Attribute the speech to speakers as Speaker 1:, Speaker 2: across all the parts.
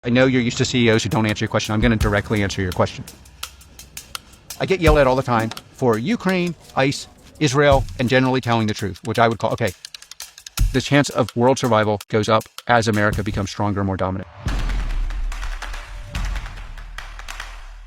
Speaker 1: I know you're used to CEOs who don't answer your question. I'm going to directly answer your question. I get yelled at all the time for Ukraine, ICE, Israel, and generally telling the truth, which I would call, okay, the chance of world survival goes up as America becomes stronger and more dominant.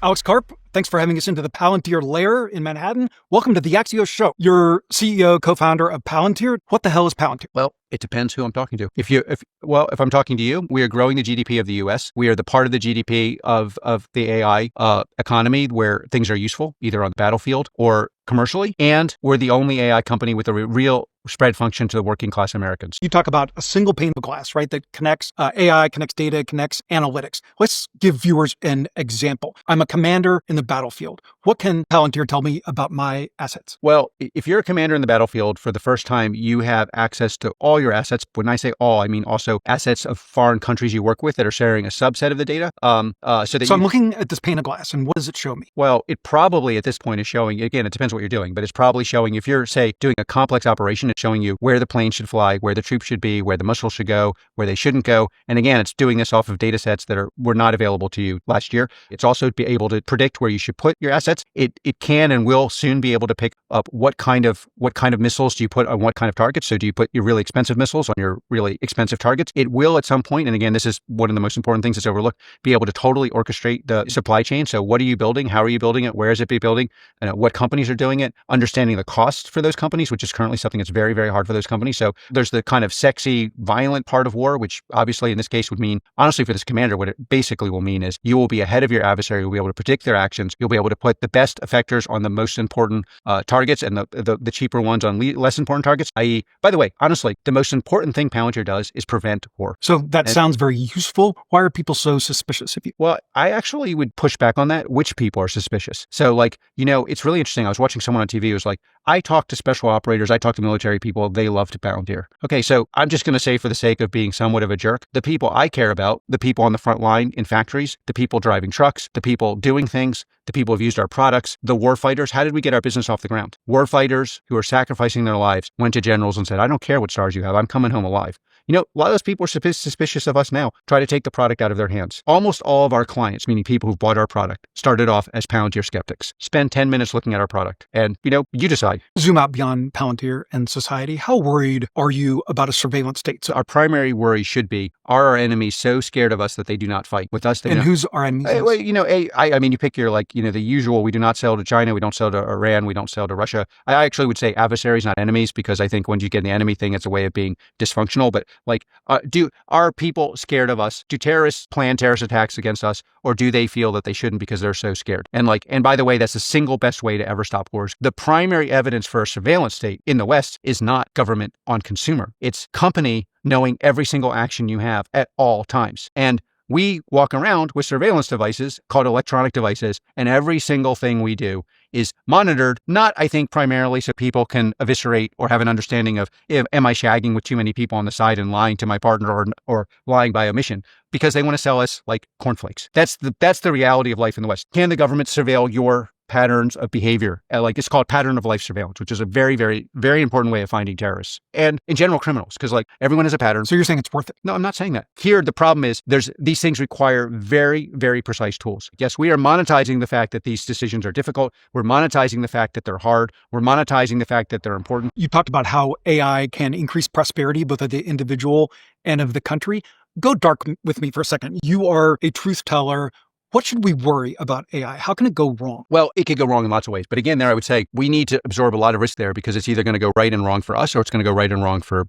Speaker 2: Alexcarp, thanks for having us into the Palantir lair in Manhattan. Welcome to the Axios Show. You're CEO, co-founder of Palantir. What the hell is Palantir?
Speaker 1: Well, it depends who I'm talking to. If I'm talking to you, we are growing the GDP of the U.S. We are the part of the GDP of the AI economy where things are useful, either on the battlefield or commercially. And we're the only AI company with a real spread function to the working class Americans.
Speaker 2: You talk about a single pane of glass, right? That connects AI, connects data, connects analytics. Let's give viewers an example. I'm a commander in the battlefield. What can Palantir tell me about my assets?
Speaker 1: Well, if you're a commander in the battlefield for the first time, you have access to all your assets. When I say all, I mean also assets of foreign countries you work with that are sharing a subset of the data.
Speaker 2: So I'm looking at this pane of glass, and what does it show me?
Speaker 1: Well, it probably at this point is showing, again, it depends what you're doing, but it's probably showing, if you're, say, doing a complex operation, it's showing you where the plane should fly, where the troops should be, where the missiles should go, where they shouldn't go. And again, it's doing this off of data sets that were not available to you last year. It's also be able to predict where you should put your assets. It can and will soon be able to pick up what kind of missiles do you put on what kind of targets. So do you put your really expensive missiles on your really expensive targets? It will at some point, and again, this is one of the most important things that's overlooked, be able to totally orchestrate the supply chain. So what are you building? How are you building it? Where is it being building? What companies are doing it? Understanding the cost for those companies, which is currently something that's very, very hard for those companies. So there's the kind of sexy, violent part of war, which obviously in this case would mean, honestly, for this commander, what it basically will mean is you will be ahead of your adversary. You'll be able to predict their actions. You'll be able to put the best effectors on the most important targets and the cheaper ones on less important targets, i.e., by the way, honestly, the most important thing Palantir does is prevent war.
Speaker 2: So that sounds very useful. Why are people so suspicious of you?
Speaker 1: Well, I actually would push back on that. Which people are suspicious? So it's really interesting. I was watching someone on TV who was like, I talk to special operators, I talk to military people, they love to Palantir. Okay, so I'm just going to say, for the sake of being somewhat of a jerk, the people I care about, the people on the front line in factories, the people driving trucks, the people doing things, the people who've used our products, the war fighters. How did we get our business off the ground? War fighters who are sacrificing their lives went to generals and said, I don't care what stars you have, I'm coming home alive. A lot of those people are suspicious of us now, try to take the product out of their hands. Almost all of our clients, meaning people who've bought our product, started off as Palantir skeptics. Spend 10 minutes looking at our product and, you decide.
Speaker 2: Zoom out beyond Palantir and society. How worried are you about a surveillance state?
Speaker 1: So our primary worry should be, are our enemies so scared of us that they do not fight with us?
Speaker 2: Who's our enemies?
Speaker 1: You pick your, the usual, we do not sell to China, we don't sell to Iran, we don't sell to Russia. I actually would say adversaries, not enemies, because I think when you get the enemy thing, it's a way of being dysfunctional. But are people scared of us? Do terrorists plan terrorist attacks against us, or do they feel that they shouldn't because they're so scared? And by the way, that's the single best way to ever stop wars. The primary evidence for a surveillance state in the West is not government on consumer. It's company knowing every single action you have at all times. And we walk around with surveillance devices called electronic devices, and every single thing we do is monitored, not, I think, primarily so people can eviscerate or have an understanding of, am I shagging with too many people on the side and lying to my partner or lying by omission, because they want to sell us like cornflakes. That's the reality of life in the West. Can the government surveil your patterns of behavior? It's called pattern of life surveillance, which is a very, very, very important way of finding terrorists and in general criminals, because everyone has a pattern.
Speaker 2: So you're saying it's worth it?
Speaker 1: No, I'm not saying that. Here, the problem is these things require very, very precise tools. Yes, we are monetizing the fact that these decisions are difficult. We're monetizing the fact that they're hard. We're monetizing the fact that they're important.
Speaker 2: You talked about how AI can increase prosperity, both of the individual and of the country. Go dark with me for a second. You are a truth teller. What should we worry about AI? How can it go wrong?
Speaker 1: Well, it could go wrong in lots of ways. But again, there I would say we need to absorb a lot of risk there, because it's either going to go right and wrong for us, or it's going to go right and wrong for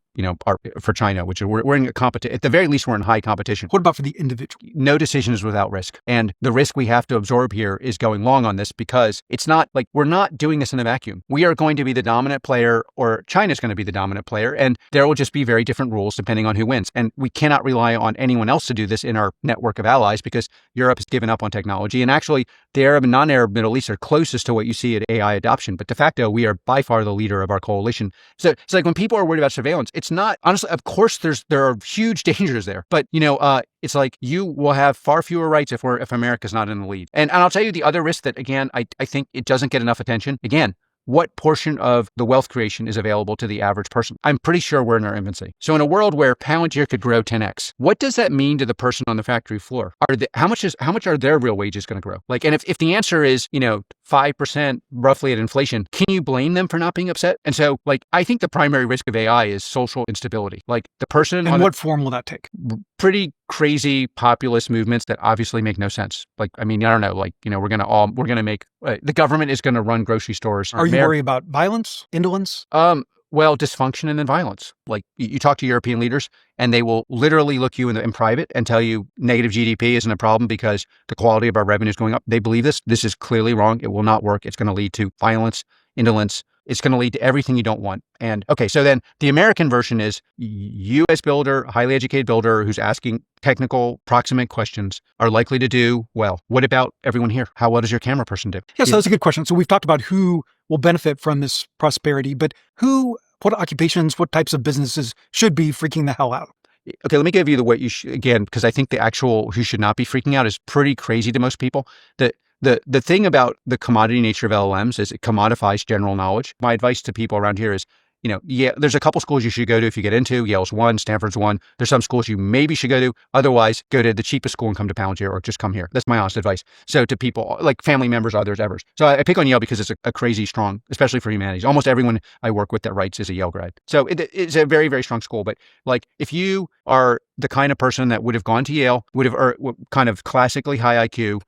Speaker 1: China, which we're in a competition. At the very least, we're in high competition.
Speaker 2: What about for the individual?
Speaker 1: No decision is without risk. And the risk we have to absorb here is going long on this, because it's not we're not doing this in a vacuum. We are going to be the dominant player, or China's going to be the dominant player, and there will just be very different rules depending on who wins. And we cannot rely on anyone else to do this in our network of allies, because Europe has given up on technology. And actually, the Arab and non-Arab Middle East are closest to what you see at AI adoption. But de facto, we are by far the leader of our coalition. So it's when people are worried about surveillance, it's not, honestly, of course, there are huge dangers there. But, it's you will have far fewer rights if America's not in the lead. And I'll tell you the other risk that, again, I think it doesn't get enough attention. Again, what portion of the wealth creation is available to the average person? I'm pretty sure we're in our infancy. So in a world where Palantir could grow 10x, what does that mean to the person on the factory floor? How much are their real wages going to grow? Like, and if the answer is, 5% roughly at inflation, can you blame them for not being upset? And so, like, I think the primary risk of AI is social instability. Like the person
Speaker 2: And what form will that take?
Speaker 1: Pretty crazy populist movements that obviously make no sense. Like, I mean, I don't know, like, we're going to make, the government is going to run grocery stores.
Speaker 2: Are you worried about violence, indolence?
Speaker 1: Well, dysfunction and then violence. Like you talk to European leaders and they will literally look you in private and tell you negative GDP isn't a problem because the quality of our revenue is going up. They believe this. This is clearly wrong. It will not work. It's going to lead to violence, indolence. It's going to lead to everything you don't want. And okay, so then the American version is you as builder, highly educated builder who's asking technical proximate questions are likely to do well. What about everyone here? How well does your camera person do?
Speaker 2: Yeah, so that's a good question. So we've talked about who will benefit from this prosperity, but what occupations, what types of businesses should be freaking the hell out?
Speaker 1: Okay, let me give you the what you should, again, because I think the actual who should not be freaking out is pretty crazy to most people. The thing about the commodity nature of LLMs is it commodifies general knowledge. My advice to people around here is, there's a couple schools you should go to if you get into. Yale's one, Stanford's one. There's some schools you maybe should go to. Otherwise, go to the cheapest school and come to Palantir or just come here. That's my honest advice. So to people like family members, others, ever. So I pick on Yale because it's a crazy strong, especially for humanities. Almost everyone I work with that writes is a Yale grad. So it's a very, very strong school. But like if you are the kind of person that would have gone to Yale, would have kind of classically high IQ,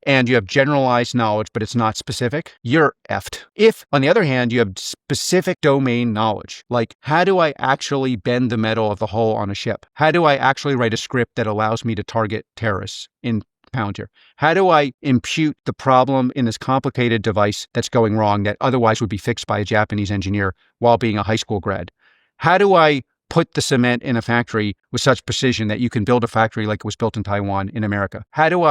Speaker 1: and you have generalized knowledge, but it's not specific, you're effed. If, on the other hand, you have specific domain knowledge, like how do I actually bend the metal of the hull on a ship? How do I actually write a script that allows me to target terrorists in Palantir? How do I impute the problem in this complicated device that's going wrong that otherwise would be fixed by a Japanese engineer while being a high school grad? How do I put the cement in a factory with such precision that you can build a factory like it was built in Taiwan in America? How do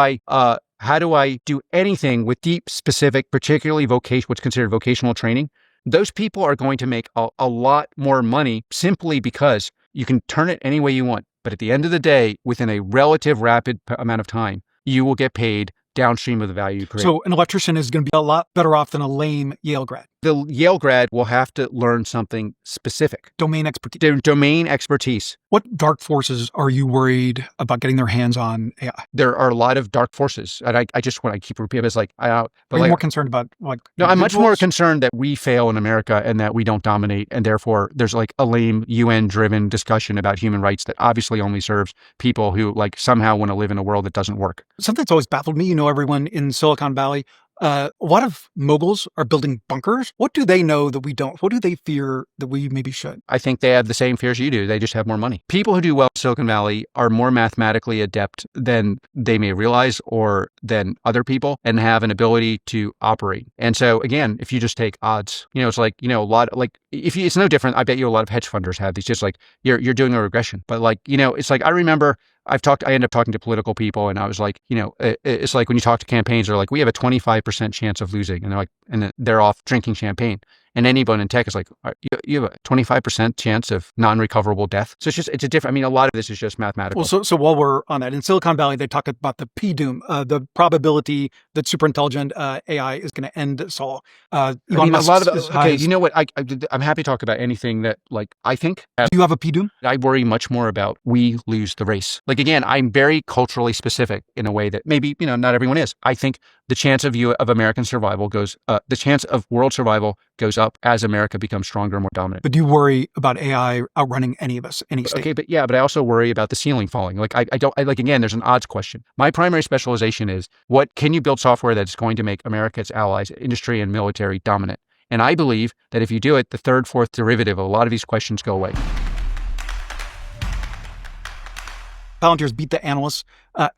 Speaker 1: I do anything with deep, specific, particularly what's considered vocational training? Those people are going to make a lot more money simply because you can turn it any way you want. But at the end of the day, within a relative rapid amount of time, you will get paid downstream of the value you create.
Speaker 2: So an electrician is going to be a lot better off than a lame Yale grad.
Speaker 1: The Yale grad will have to learn something specific.
Speaker 2: Domain expertise.
Speaker 1: Domain expertise.
Speaker 2: What dark forces are you worried about getting their hands on AI?
Speaker 1: There are a lot of dark forces. And I just want to keep repeating, it's like,
Speaker 2: are you more concerned about like
Speaker 1: No, I'm much more concerned that we fail in America and that we don't dominate. And therefore there's like a lame UN-driven discussion about human rights that obviously only serves people who like somehow want to live in a world that doesn't work.
Speaker 2: Something that's always baffled me, everyone in Silicon Valley, a lot of moguls are building bunkers. What do they know that we don't? What do they fear that we maybe should?
Speaker 1: I think they have the same fears you do. They just have more money. People who do well in Silicon Valley are more mathematically adept than they may realize or than other people and have an ability to operate. And so again, if you just take odds, it's like, a lot of like, it's no different. I bet you a lot of hedge funders have these, just like you're doing a regression, but like, it's like, I remember I end up talking to political people and I was like, it's like when you talk to campaigns, they're like, we have a 25% chance of losing. And they're like, and they're off drinking champagne. And anyone in tech is like, you have a 25% chance of non-recoverable death. So it's a different, a lot of this is just mathematical.
Speaker 2: Well, so while we're on that, in Silicon Valley, they talk about the P-doom, the probability that super intelligent AI is going to end us all.
Speaker 1: You know what? I'm happy to talk about anything that like, I think.
Speaker 2: Do you have a P-doom?
Speaker 1: I worry much more about we lose the race. Like, again, I'm very culturally specific in a way that maybe, not everyone is. I think the chance of American survival the chance of world survival goes up as America becomes stronger and more dominant.
Speaker 2: But do you worry about AI outrunning any of us, any state?
Speaker 1: Okay, but I also worry about the ceiling falling. Like again, there's an odds question. My primary specialization is what can you build software that's going to make America, its allies, industry and military dominant? And I believe that if you do it, the third, fourth derivative of a lot of these questions go away.
Speaker 2: Palantir's beat the analysts'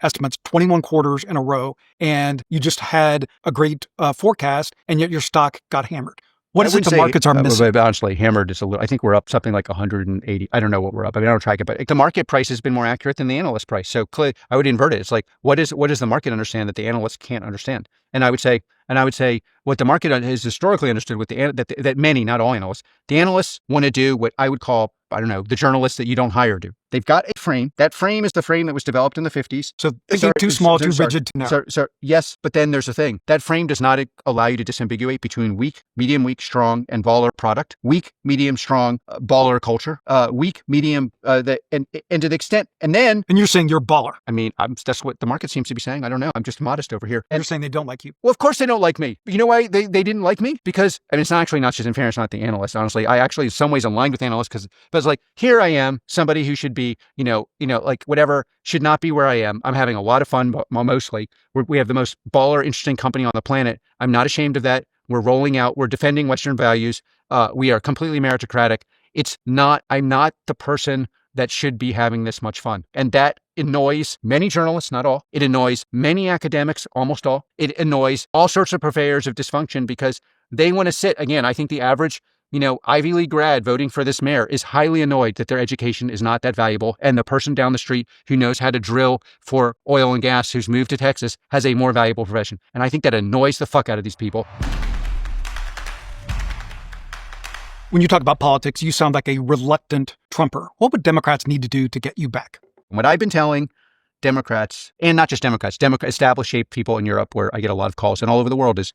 Speaker 2: estimates 21 quarters in a row, and you just had a great forecast, and yet your stock got hammered. What is it the markets are missing?
Speaker 1: Honestly, hammered is a little, I think we're up something like 180. I don't know what we're up. I don't track it, but the market price has been more accurate than the analyst price. So clearly, I would invert it. It's like, what does the market understand that the analysts can't understand? And I would say, And I would say what the market has historically understood with that many, not all analysts, the analysts want to do what I would call, I don't know, the journalists that you don't hire do. They've got a frame. That frame is the frame that was developed in the 50s.
Speaker 2: So thinking too small, too rigid, too narrow.
Speaker 1: So yes, but then there's a thing. That frame does not allow you to disambiguate between weak, medium, weak, strong, and baller product. Weak, medium, strong, baller culture. Weak, medium, and to the extent, and you're
Speaker 2: saying you're baller.
Speaker 1: I mean, that's what the market seems to be saying. I don't know. I'm just modest over here.
Speaker 2: And you're saying they don't like you.
Speaker 1: Well, of course they don't like me. You know why they didn't like me? Because, I mean, it's not just in fairness, not the analyst. Honestly, I actually in some ways aligned with analysts but it's like, here I am, somebody who should be, like whatever, should not be where I am. I'm having a lot of fun, but mostly we have the most baller, interesting company on the planet. I'm not ashamed of that. We're rolling out, we're defending Western values. We are completely meritocratic. I'm not the person that should be having this much fun. And that annoys many journalists, not all. It annoys many academics, almost all. It annoys all sorts of purveyors of dysfunction because they want to sit, again, I think the average, Ivy League grad voting for this mayor is highly annoyed that their education is not that valuable. And the person down the street who knows how to drill for oil and gas, who's moved to Texas, has a more valuable profession. And I think that annoys the fuck out of these people.
Speaker 2: When you talk about politics, you sound like a reluctant Trumper. What would Democrats need to do to get you back?
Speaker 1: What I've been telling Democrats, and not just Democrats, established people in Europe, where I get a lot of calls, and all over the world, is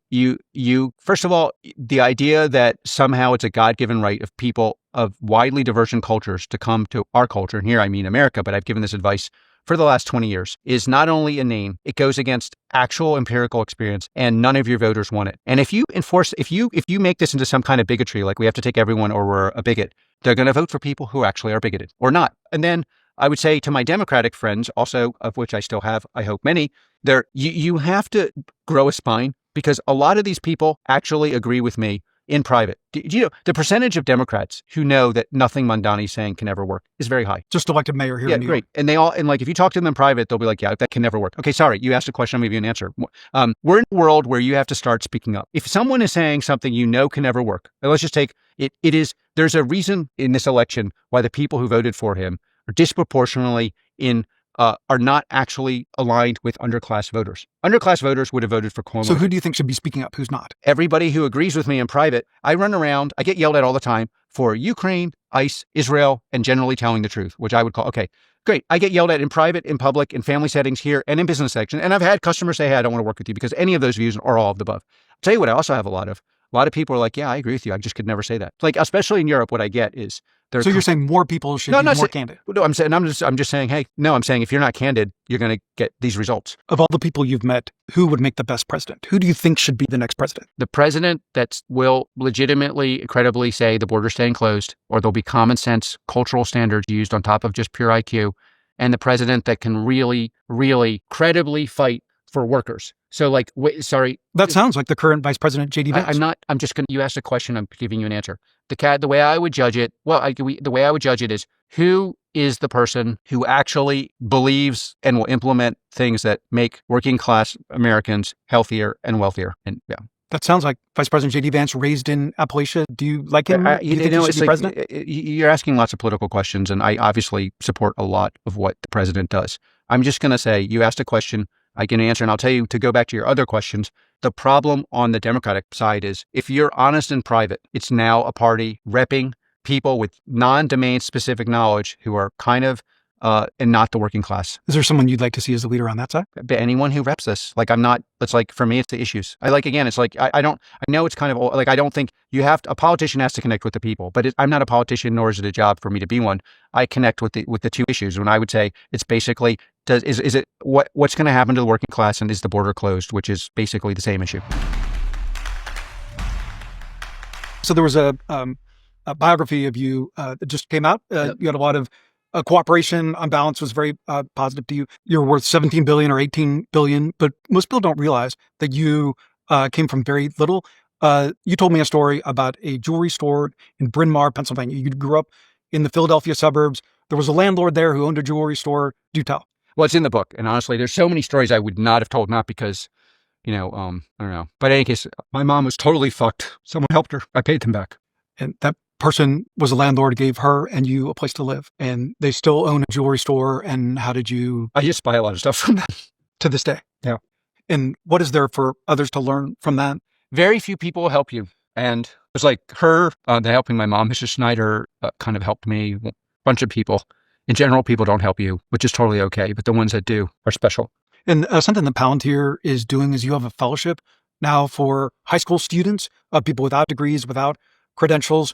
Speaker 1: you first of all, the idea that somehow it's a God-given right of people of widely divergent cultures to come to our culture, and here I mean America, but I've given this advice for the last 20 years, is not only inane, it goes against actual empirical experience, and none of your voters want it. And if you make this into some kind of bigotry, like we have to take everyone or we're a bigot, they're going to vote for people who actually are bigoted or not. And then I would say to my Democratic friends, also of which I still have, I hope many, you have to grow a spine, because a lot of these people actually agree with me in private. Do you know the percentage of Democrats who know that nothing Mamdani's saying can ever work is very high?
Speaker 2: Just elected mayor here in New York.
Speaker 1: And like if you talk to them in private, they'll be like, yeah, that can never work. Okay, sorry, you asked a question, I'll give you an answer. We're in a world where you have to start speaking up. If someone is saying something can never work, and let's just take it. There's a reason in this election why the people who voted for him are disproportionately are not actually aligned with underclass voters. Underclass voters would have voted for Cuomo.
Speaker 2: So who do you think should be speaking up? Who's not?
Speaker 1: Everybody who agrees with me in private. I run around, I get yelled at all the time for Ukraine, ICE, Israel, and generally telling the truth, which I would call, okay, great. I get yelled at in private, in public, in family settings here, and in business section. And I've had customers say, hey, I don't want to work with you because any of those views are all of the above. I'll tell you what I also have a lot of people are like, yeah, I agree with you. I just could never say that. Like, especially in Europe, what I get is
Speaker 2: so you're saying more people should be more candid?
Speaker 1: No, I'm just saying, hey, no, I'm saying if you're not candid, you're going to get these results.
Speaker 2: Of all the people you've met, who would make the best president? Who do you think should be the next president?
Speaker 1: The president that will legitimately, credibly say the border's staying closed, or there'll be common sense cultural standards used on top of just pure IQ, and the president that can really, really credibly fight for workers. So like,
Speaker 2: that sounds like the current Vice President J.D. Vance.
Speaker 1: You asked a question, I'm giving you an answer. The way I would judge it, the way I would judge it is, who is the person who actually believes and will implement things that make working class Americans healthier and wealthier? And yeah.
Speaker 2: That sounds like Vice President J.D. Vance, raised in Appalachia. Do you like him? Do you think he should be president?
Speaker 1: You're asking lots of political questions, and I obviously support a lot of what the president does. I'm just going to say, you asked a question, I can answer, and I'll tell you, to go back to your other questions, the problem on the Democratic side is, if you're honest and private, it's now a party repping people with non-domain specific knowledge who are kind of, and not the working class.
Speaker 2: Is there someone you'd like to see as a leader on that side?
Speaker 1: But anyone who reps this. It's like, for me, it's the issues. I know it's kind of like, I don't think a politician has to connect with the people, but I'm not a politician, nor is it a job for me to be one. I connect with the two issues. When I would say it's basically, what's going to happen to the working class, and is the border closed, which is basically the same issue.
Speaker 2: So there was a biography of you that just came out.
Speaker 1: Yep.
Speaker 2: You had a lot of cooperation. On balance, was very positive to you. You're worth $17 billion or $18 billion, but most people don't realize that you came from very little. You told me a story about a jewelry store in Bryn Mawr, Pennsylvania. You grew up in the Philadelphia suburbs. There was a landlord there who owned a jewelry store. Do tell.
Speaker 1: Well, it's in the book, and honestly, there's so many stories I would not have told, not because, I don't know. But in any case, my mom was totally fucked. Someone helped her. I paid them back.
Speaker 2: And that person was a landlord, gave her and you a place to live, and they still own a jewelry store. And how did you?
Speaker 1: I just buy a lot of stuff from them
Speaker 2: to this day.
Speaker 1: Yeah.
Speaker 2: And what is there for others to learn from that?
Speaker 1: Very few people will help you. And it's like her, the helping my mom, Mrs. Schneider, kind of helped me. A bunch of people. In general, people don't help you, which is totally okay. But the ones that do are special.
Speaker 2: And something that Palantir is doing is you have a fellowship now for high school students, people without degrees, without credentials.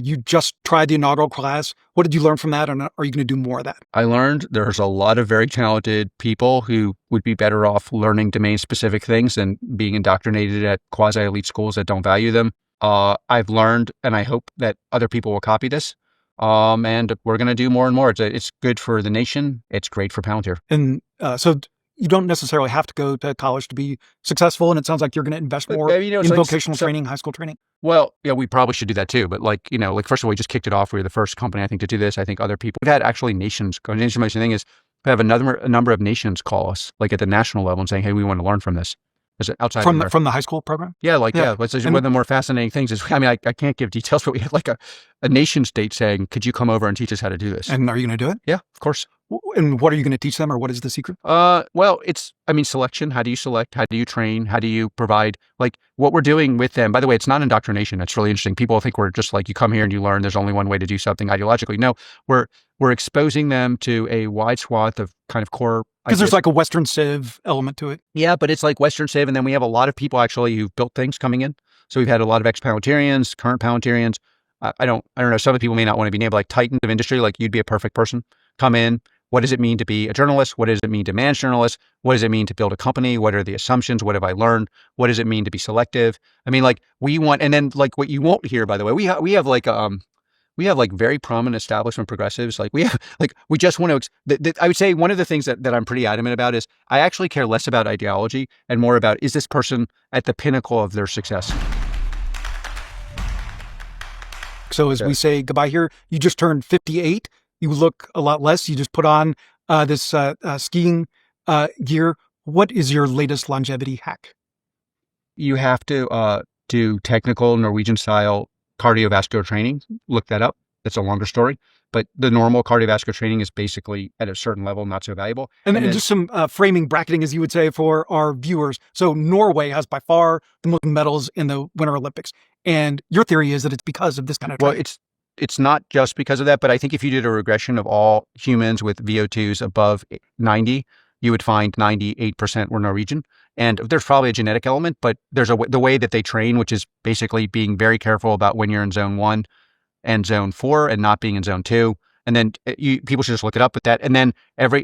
Speaker 2: You just tried the inaugural class. What did you learn from that? And are you going to do more of that?
Speaker 1: I learned there's a lot of very talented people who would be better off learning domain-specific things than being indoctrinated at quasi-elite schools that don't value them. I've learned, and I hope that other people will copy this. And we're going to do more and more. It's good for the nation. It's great for Palantir.
Speaker 2: And so you don't necessarily have to go to college to be successful. And it sounds like you're going to invest more in vocational training, high school training.
Speaker 1: Well, yeah, we probably should do that too. But first of all, we just kicked it off. We were the first company, I think, to do this. I think other people, we've had actually nations. The interesting thing is we have a number of nations call us, like at the national level, and saying, "Hey, we want to learn from this." Is it outside
Speaker 2: from the high school program?
Speaker 1: Yeah. One of the more fascinating things is, I can't give details, but we have like a nation state saying, "Could you come over and teach us how to do this?"
Speaker 2: And are you going to do it?
Speaker 1: Yeah, of course.
Speaker 2: And what are you going to teach them, or what is the secret?
Speaker 1: Well, selection. How do you select? How do you train? How do you provide? Like what we're doing with them. By the way, it's not indoctrination. It's really interesting. People think we're just like, you come here and you learn. There's only one way to do something ideologically. No, we're exposing them to a wide swath of kind of core.
Speaker 2: Because there's like a Western Civ element to it.
Speaker 1: Yeah, but it's like Western Civ, and then we have a lot of people actually who've built things coming in. So we've had a lot of ex-Palantirians, current Palantirians. I don't know. Some people may not want to be named like titans of industry. Like you'd be a perfect person. Come in. What does it mean to be a journalist? What does it mean to manage journalists? What does it mean to build a company? What are the assumptions? What have I learned? What does it mean to be selective? I mean, like we want, and then like what you won't hear, by the way, we have like very prominent establishment progressives. Like we just want to, I would say one of the things that I'm pretty adamant about is I actually care less about ideology and more about, is this person at the pinnacle of their success?
Speaker 2: So as we say goodbye here, you just turned 58. You look a lot less. You just put on this skiing gear. What is your latest longevity hack?
Speaker 1: You have to do technical Norwegian style cardiovascular training. Look that up. That's a longer story. But the normal cardiovascular training is basically at a certain level, not so valuable.
Speaker 2: And then just some framing, bracketing, as you would say, for our viewers. So Norway has by far the most medals in the Winter Olympics. And your theory is that it's because of this kind of training.
Speaker 1: Well, it's not just because of that, but I think if you did a regression of all humans with VO2s above 90, you would find 98% were Norwegian. And there's probably a genetic element, but there's the way that they train, which is basically being very careful about when you're in zone 1 and zone 4 and not being in zone 2. And then people should just look it up with that. And then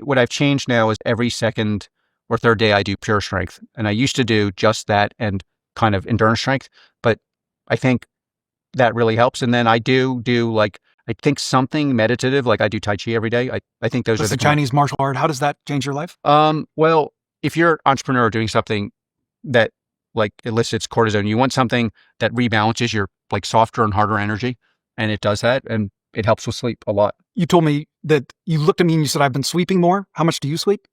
Speaker 1: what I've changed now is every second or third day I do pure strength. And I used to do just that and kind of endurance strength, but I think that really helps. And then I do like, I think something meditative, like I do Tai Chi every day. I think those are the
Speaker 2: Chinese martial art. How does that change your life?
Speaker 1: Well, if you're an entrepreneur doing something that like elicits cortisone, you want something that rebalances your like softer and harder energy. And it does that. And it helps with sleep a lot.
Speaker 2: You told me that you looked at me and you said, I've been sleeping more. How much do you sleep?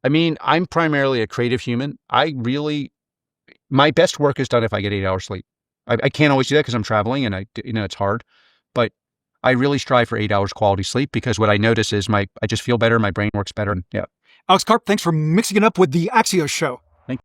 Speaker 1: I mean, I'm primarily a creative human. My best work is done if I get 8 hours sleep. I can't always do that because I'm traveling and it's hard, but I really strive for 8 hours quality sleep because what I notice is I just feel better. My brain works better. And yeah.
Speaker 2: Alex Karp, thanks for mixing it up with the Axios show.